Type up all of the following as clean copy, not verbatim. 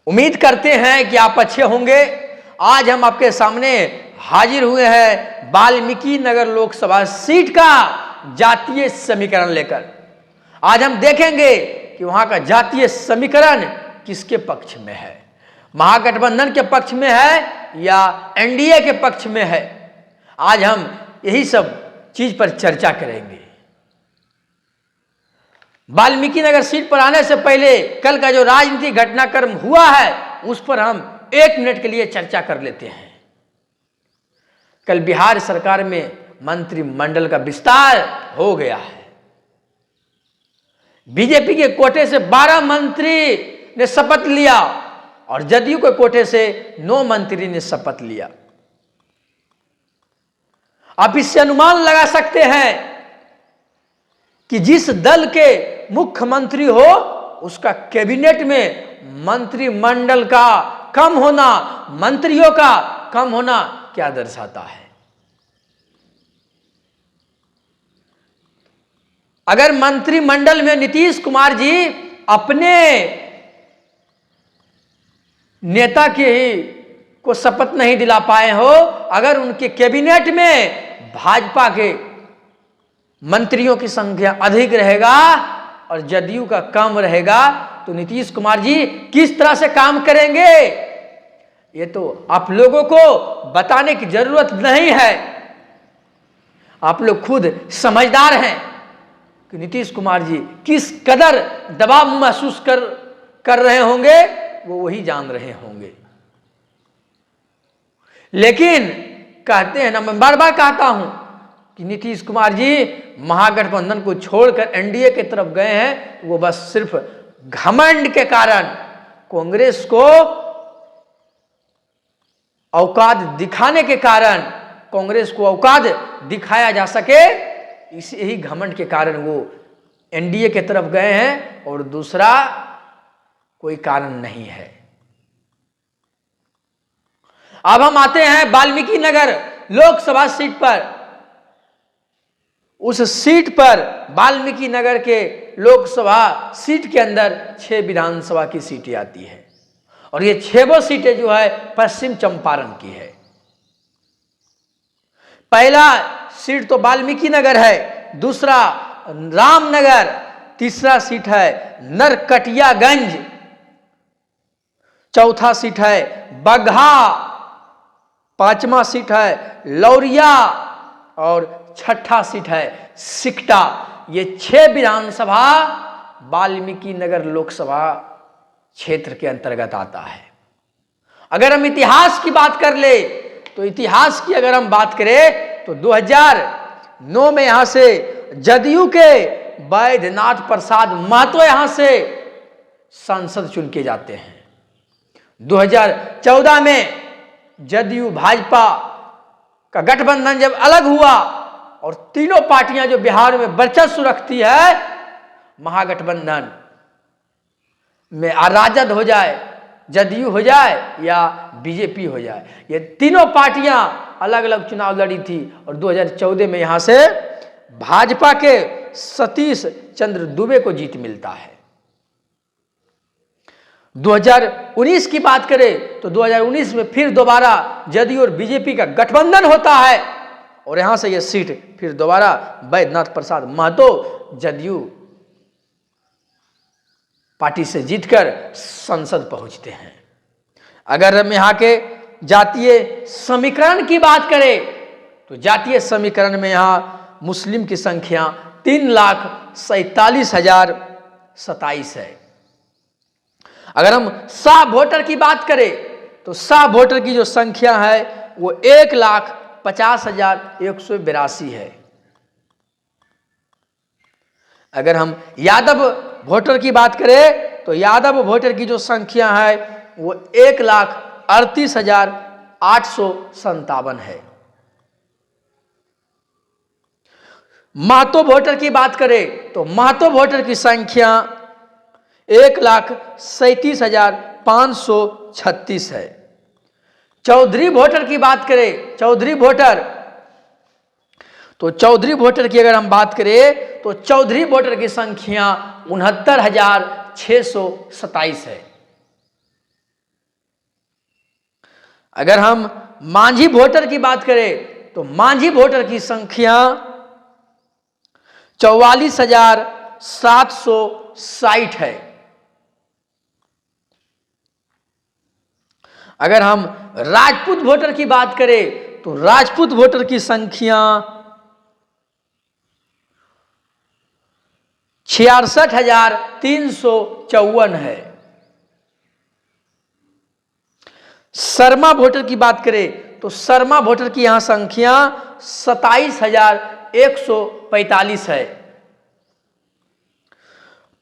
उम्मीद करते हैं कि आप अच्छे होंगे। आज हम आपके सामने हाजिर हुए हैं वाल्मीकि नगर लोकसभा सीट का जातीय समीकरण लेकर। आज हम देखेंगे कि वहां का जातीय समीकरण किसके पक्ष में है, महागठबंधन के पक्ष में है या एनडीए के पक्ष में है। आज हम यही सब चीज पर चर्चा करेंगे। वाल्मीकि नगर सीट पर आने से पहले कल का जो राजनीतिक घटनाक्रम हुआ है उस पर हम 1 मिनट के लिए चर्चा कर लेते हैं। कल बिहार सरकार में मंत्रिमंडल का विस्तार हो गया है। बीजेपी के कोटे से 12 मंत्री ने शपथ लिया और जदयू के कोटे से 9 मंत्री ने शपथ लिया। आप इससे अनुमान लगा सकते हैं कि जिस दल के मुख्यमंत्री हो उसका कैबिनेट में मंत्रिमंडल का कम होना, मंत्रियों का कम होना क्या दर्शाता है। अगर मंत्रिमंडल में नीतीश कुमार जी अपने नेता के ही को शपथ नहीं दिला पाए हो, अगर उनके कैबिनेट में भाजपा के मंत्रियों की संख्या अधिक रहेगा और जदयू का कम रहेगा तो नीतीश कुमार जी किस तरह से काम करेंगे ये तो आप लोगों को बताने की जरूरत नहीं है। आप लोग खुद समझदार हैं कि नीतीश कुमार जी किस कदर दबाव महसूस कर रहे होंगे, वो वही जान रहे होंगे। लेकिन कहते हैं ना, मैं बार बार कहता हूं कि नीतीश कुमार जी महागठबंधन को छोड़कर एनडीए की तरफ गए हैं, वो बस सिर्फ घमंड के कारण, कांग्रेस को औकात दिखाने के कारण, कांग्रेस को औकात दिखाया जा सके इसी ही घमंड के कारण वो एनडीए की तरफ गए हैं और दूसरा कोई कारण नहीं है। अब हम आते हैं वाल्मीकि नगर लोकसभा सीट पर। उस सीट पर वाल्मीकि नगर के लोकसभा सीट के अंदर 6 विधानसभा की सीटें आती है और ये 6 सीटें जो है पश्चिम चंपारण की है। पहला सीट तो वाल्मीकि नगर है, दूसरा रामनगर, तीसरा सीट है नरकटियागंज, चौथा सीट है बगहा, 5वां सीट है लौरिया और 6ठा सीट है सिकटा। ये 6 विधानसभा वाल्मीकि नगर लोकसभा क्षेत्र के अंतर्गत आता है। अगर हम इतिहास की बात कर ले तो इतिहास की अगर हम बात करें तो 2009 में यहां से जदयू के बैद्यनाथ प्रसाद महतो यहां से सांसद चुन के जाते हैं। 2014 में जदयू भाजपा का गठबंधन जब अलग हुआ और तीनों पार्टियां जो बिहार में वर्चस्व रखती है, महागठबंधन में राजद हो जाए, जदयू हो जाए या बीजेपी हो जाए, ये तीनों पार्टियां अलग अलग चुनाव लड़ी थी और 2014 में यहां से भाजपा के सतीश चंद्र दुबे को जीत मिलता है। 2019 की बात करें तो 2019 में फिर दोबारा जदयू और बीजेपी का गठबंधन होता है और यहां से यह सीट फिर दोबारा बैद्यनाथ प्रसाद महतो जदयू पार्टी से जीतकर संसद पहुंचते हैं। अगर हम यहां के जातीय समीकरण की बात करें तो जातीय समीकरण में यहां मुस्लिम की संख्या 3,47,027 है। अगर हम शाह वोटर की बात करें तो शाह वोटर की जो संख्या है वो 1,50,182 है। अगर हम यादव वोटर की बात करें तो यादव वोटर की जो संख्या है वो 1,38,857 है। महतो वोटर की बात करें तो महतो वोटर की संख्या 1,37,536 है। चौधरी वोटर की बात करें, चौधरी वोटर की अगर हम बात करें तो चौधरी वोटर की संख्या 69,627 है। अगर हम मांझी वोटर की बात करें तो मांझी वोटर की संख्या 44,760 है। अगर हम राजपूत वोटर की बात करें तो राजपूत वोटर की संख्या 66,354 है। शर्मा वोटर की बात करें तो शर्मा वोटर की यहां संख्या 27,145 है।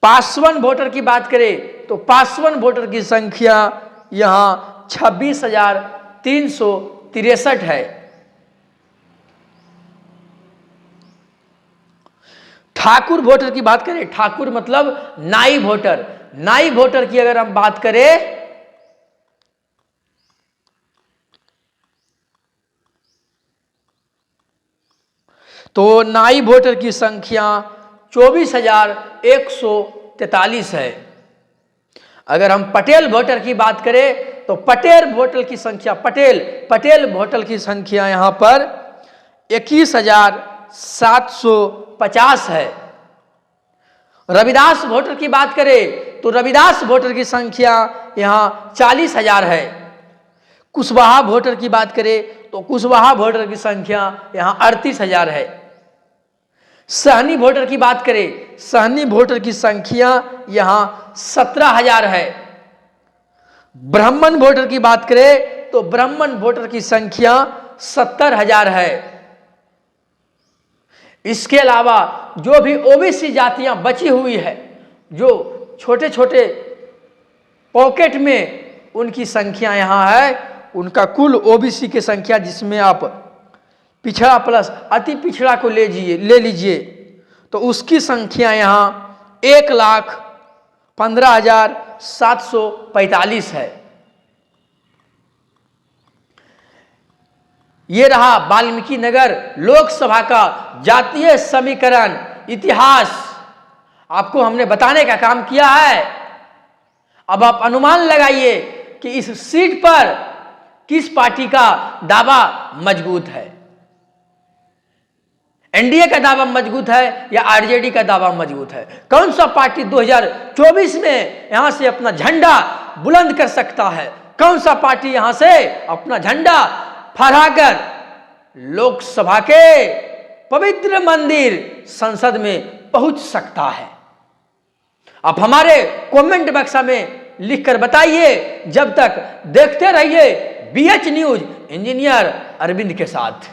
पासवान वोटर की बात करें तो पासवान वोटर की संख्या यहां 26,363 है। ठाकुर वोटर की बात करें, ठाकुर मतलब नाई वोटर, नाई वोटर की अगर हम बात करें तो नाई वोटर की संख्या 24,143 है। अगर हम पटेल वोटर की बात करें तो पटेल वोटर की संख्या पटेल वोटर की संख्या यहां पर 21,750 है। रविदास वोटर की बात करें तो रविदास वोटर की संख्या यहां 40,000 है। कुशवाहा वोटर की बात करें तो कुशवाहा वोटर की संख्या यहां 38,000 है। सहनी वोटर की बात करें, सहनी वोटर की संख्या यहां 17,000 है। ब्राह्मण वोटर की बात करें तो ब्राह्मण वोटर की संख्या 70,000 है। इसके अलावा जो भी ओबीसी जातियां बची हुई है, जो छोटे छोटे पॉकेट में उनकी संख्या यहां है, उनका कुल ओबीसी की संख्या जिसमें आप पिछड़ा प्लस अति पिछड़ा को ले लीजिए तो उसकी संख्या यहां 1,15,745 है। ये रहा वाल्मीकि नगर लोकसभा का जातीय समीकरण इतिहास, आपको हमने बताने का काम किया है। अब आप अनुमान लगाइए कि इस सीट पर किस पार्टी का दावा मजबूत है। एनडीए का दावा मजबूत है या आरजेडी का दावा मजबूत है? कौन सा पार्टी 2024 में यहां से अपना झंडा बुलंद कर सकता है? कौन सा पार्टी यहां से अपना झंडा फहराकर लोकसभा के पवित्र मंदिर संसद में पहुंच सकता है? आप हमारे कमेंट बक्स में लिखकर बताइए। जब तक देखते रहिए BH न्यूज इंजीनियर अरविंद के साथ।